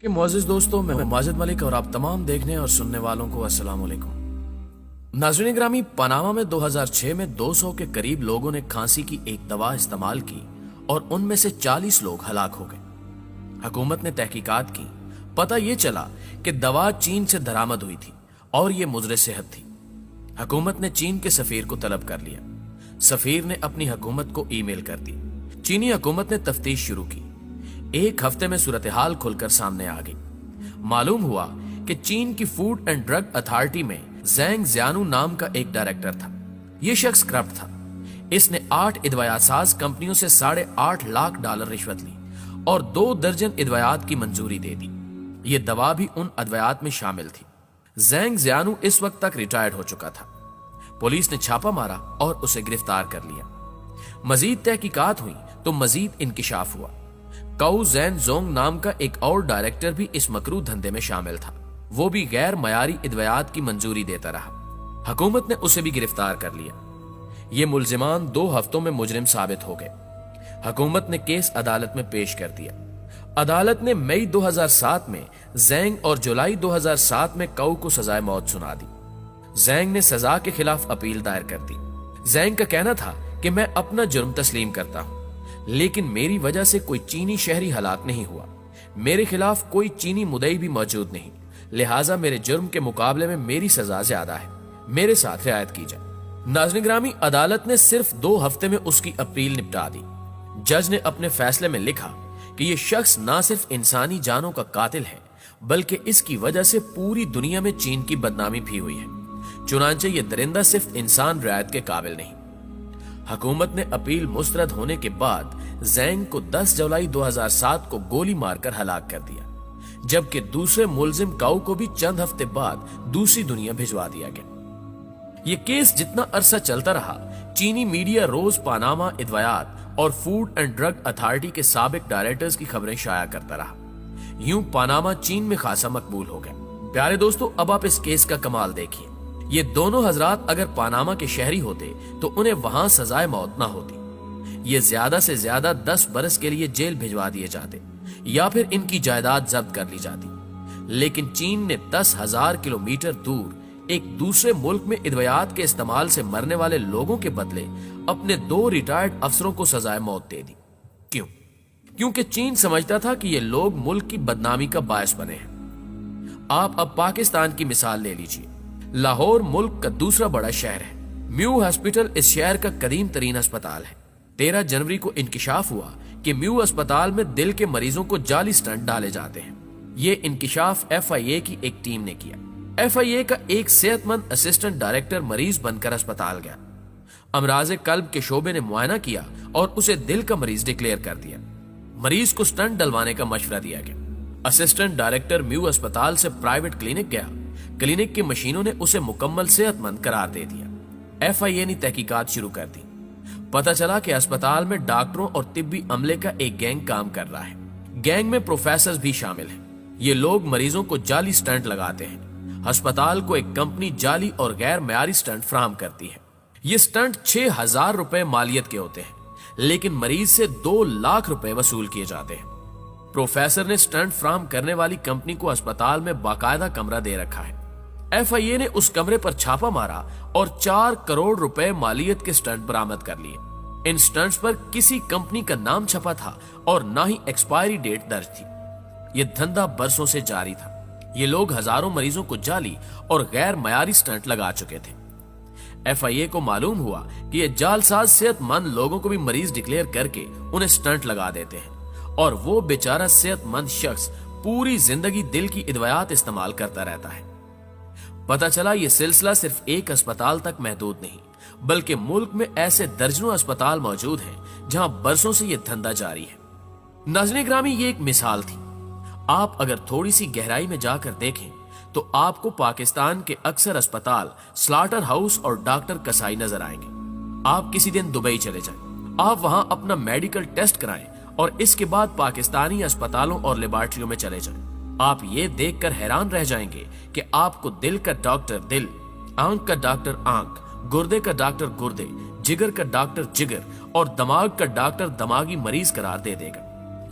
کہ معزز دوستوں، میں ماجد ملک اور آپ تمام دیکھنے اور سننے والوں کو السلام علیکم۔ ناظرین گرامی، پاناما میں 2006 میں 200 کے قریب لوگوں نے کھانسی کی ایک دوا استعمال کی اور ان میں سے 40 لوگ ہلاک ہو گئے۔ حکومت نے تحقیقات کی، پتہ یہ چلا کہ دوا چین سے درآمد ہوئی تھی اور یہ مضر صحت تھی۔ حکومت نے چین کے سفیر کو طلب کر لیا۔ سفیر نے اپنی حکومت کو ای میل کر دی۔ چینی حکومت نے تفتیش شروع کی۔ ایک ہفتے میں صورتحال کھل کر سامنے آ گئی۔ معلوم ہوا کہ چین کی فوڈ اینڈ ڈرگ اتھارٹی میں زینگ زیانو نام کا ایک ڈائریکٹر تھا۔ یہ شخص کرپٹ تھا۔ اس نے 8 ادویات ساز کمپنیوں سے $8.5 لاکھ رشوت لی اور 2 درجن ادویات کی منظوری دے دی۔ یہ دوا بھی ان ادویات میں شامل تھی۔ زینگ زیانو اس وقت تک ریٹائرڈ ہو چکا تھا۔ پولیس نے چھاپا مارا اور اسے گرفتار کر لیا۔ مزید تحقیقات ہوئی تو مزید انکشاف ہوا۔ کاؤ زین زونگ نام کا ایک اور ڈائریکٹر بھی اس مکروہ دھندے میں شامل تھا۔ وہ بھی غیر معیاری ادویات کی منظوری دیتا رہا۔ حکومت نے اسے بھی گرفتار کر لیا۔ یہ ملزمان 2 ہفتوں میں مجرم ثابت ہو گئے۔ حکومت نے کیس عدالت میں پیش کر دیا۔ عدالت نے مئی 2007 میں زینگ اور جولائی 2007 میں کاؤ کو سزائے موت سنا دی۔ زینگ نے سزا کے خلاف اپیل دائر کر دی۔ زینگ کا کہنا تھا کہ میں اپنا جرم تسلیم کرتا ہوں، لیکن میری وجہ سے کوئی چینی شہری ہلاک نہیں ہوا۔ میرے خلاف کوئی چینی مدعی بھی موجود نہیں، لہٰذا میرے جرم کے مقابلے میں میری سزا زیادہ ہے، میرے ساتھ رعایت کی جائے۔ ناظرین گرامی، عدالت نے صرف 2 ہفتے میں اس کی اپیل نپٹا دی۔ جج نے اپنے فیصلے میں لکھا کہ یہ شخص نہ صرف انسانی جانوں کا قاتل ہے، بلکہ اس کی وجہ سے پوری دنیا میں چین کی بدنامی بھی ہوئی ہے۔ چنانچہ یہ درندہ صرف انسان رعایت کے قابل نہیں۔ حکومت نے اپیل مسترد ہونے کے بعد زینگ کو 10 جولائی 2007 کو گولی مار کر ہلاک کر دیا، جبکہ دوسرے ملزم کاؤ کو بھی چند ہفتے بعد دوسری دنیا بھجوا دیا گیا۔ یہ کیس جتنا عرصہ چلتا رہا، چینی میڈیا روز پاناما ادویات اور فوڈ اینڈ ڈرگ اتھارٹی کے سابق ڈائریکٹرز کی خبریں شائع کرتا رہا۔ یوں پاناما چین میں خاصا مقبول ہو گیا۔ پیارے دوستو، اب آپ اس کیس کا کمال دیکھیے۔ یہ دونوں حضرات اگر پاناما کے شہری ہوتے تو انہیں وہاں سزائے موت نہ ہوتی۔ یہ زیادہ سے زیادہ 10 برس کے لیے جیل بھجوا دیے جاتے یا پھر ان کی جائیداد ضبط کر لی جاتی۔ لیکن چین نے 10,000 کلومیٹر دور ایک دوسرے ملک میں ادویات کے استعمال سے مرنے والے لوگوں کے بدلے اپنے 2 ریٹائرڈ افسروں کو سزائے موت دے دی۔ کیوں؟ کیونکہ چین سمجھتا تھا کہ یہ لوگ ملک کی بدنامی کا باعث بنے ہیں۔ آپ اب پاکستان کی مثال لے لیجیے۔ لاہور ملک کا دوسرا بڑا شہر ہے۔ میو ہاسپٹل اس شہر کا قدیم ترین ہسپتال ہے۔ 13 جنوری کو انکشاف ہوا کہ میو ہسپتال میں دل کے مریضوں کو جعلی سٹنٹ ڈالے جاتے ہیں۔ یہ انکشاف FIA کی ایک ٹیم نے کیا۔ FIA کا ایک صحت مند اسسٹنٹ ڈائریکٹر مریض بن کر ہسپتال گیا۔ امراض قلب کے شعبے نے معائنہ کیا اور اسے دل کا مریض ڈکلیئر کر دیا۔ مریض کو سٹنٹ ڈلوانے کا مشورہ دیا گیا۔ اسسٹنٹ ڈائریکٹر میو ہسپتال سے پرائیویٹ کلینک گیا۔ کلینک کی مشینوں نے اسے مکمل صحت مند قرار دے دیا۔ FIA نے تحقیقات شروع کر دی۔ پتہ چلا کہ اسپتال میں ڈاکٹروں اور طبی عملے کا ایک گینگ کام کر رہا ہے۔ گینگ میں پروفیسرز بھی شامل ہیں۔ یہ لوگ مریضوں کو جعلی سٹنٹ لگاتے ہیں۔ ہسپتال کو ایک کمپنی جعلی اور غیر معیاری سٹنٹ فراہم کرتی ہے۔ یہ سٹنٹ 6,000 روپے مالیت کے ہوتے ہیں، لیکن مریض سے 2 لاکھ روپے وصول کیے جاتے ہیں۔ پروفیسر نے سٹنٹ فراہم کرنے والی کمپنی کو اسپتال میں باقاعدہ کمرہ دے رکھا ہے۔ FIA نے اس کمرے پر چھاپا مارا اور 4 کروڑ روپے مالیت کے سٹنٹ برآمد کر لیے۔ ان سٹنٹس پر کسی کمپنی کا نام چھپا تھا اور نہ ہی ایکسپائری ڈیٹ درج تھی۔ یہ دھندا برسوں سے جاری تھا۔ یہ لوگ ہزاروں مریضوں کو جعلی اور غیر معیاری سٹنٹ لگا چکے تھے۔ FIA کو معلوم ہوا کہ یہ جعلساز صحت مند لوگوں کو بھی مریض ڈکلیئر کر کے انہیں سٹنٹ لگا دیتے ہیں، اور وہ بیچارہ صحت مند شخص پوری زندگی دل کی ادویات استعمال کرتا رہتا ہے۔ پتہ چلا یہ سلسلہ صرف ایک اسپتال تک محدود نہیں، بلکہ ملک میں ایسے درجنوں اسپتال موجود ہیں جہاں برسوں سے یہ دھندا جاری ہے۔ ناظرین گرامی، یہ ایک مثال تھی۔ آپ اگر تھوڑی سی گہرائی میں جا کر دیکھیں تو آپ کو پاکستان کے اکثر اسپتال سلاٹر ہاؤس اور ڈاکٹر کسائی نظر آئیں گے۔ آپ کسی دن دبئی چلے جائیں، آپ وہاں اپنا میڈیکل ٹیسٹ کرائیں اور اس کے بعد پاکستانی اسپتالوں اور لیبارٹریوں میں چلے جائیں۔ آپ یہ دیکھ کر حیران رہ جائیں گے کہ آپ کو دل کا ڈاکٹر دل، آنکھ کا ڈاکٹر آنکھ، گردے کا ڈاکٹر گردے، جگر کا ڈاکٹر جگر اور دماغ کا ڈاکٹر دماغی مریض قرار دے گا۔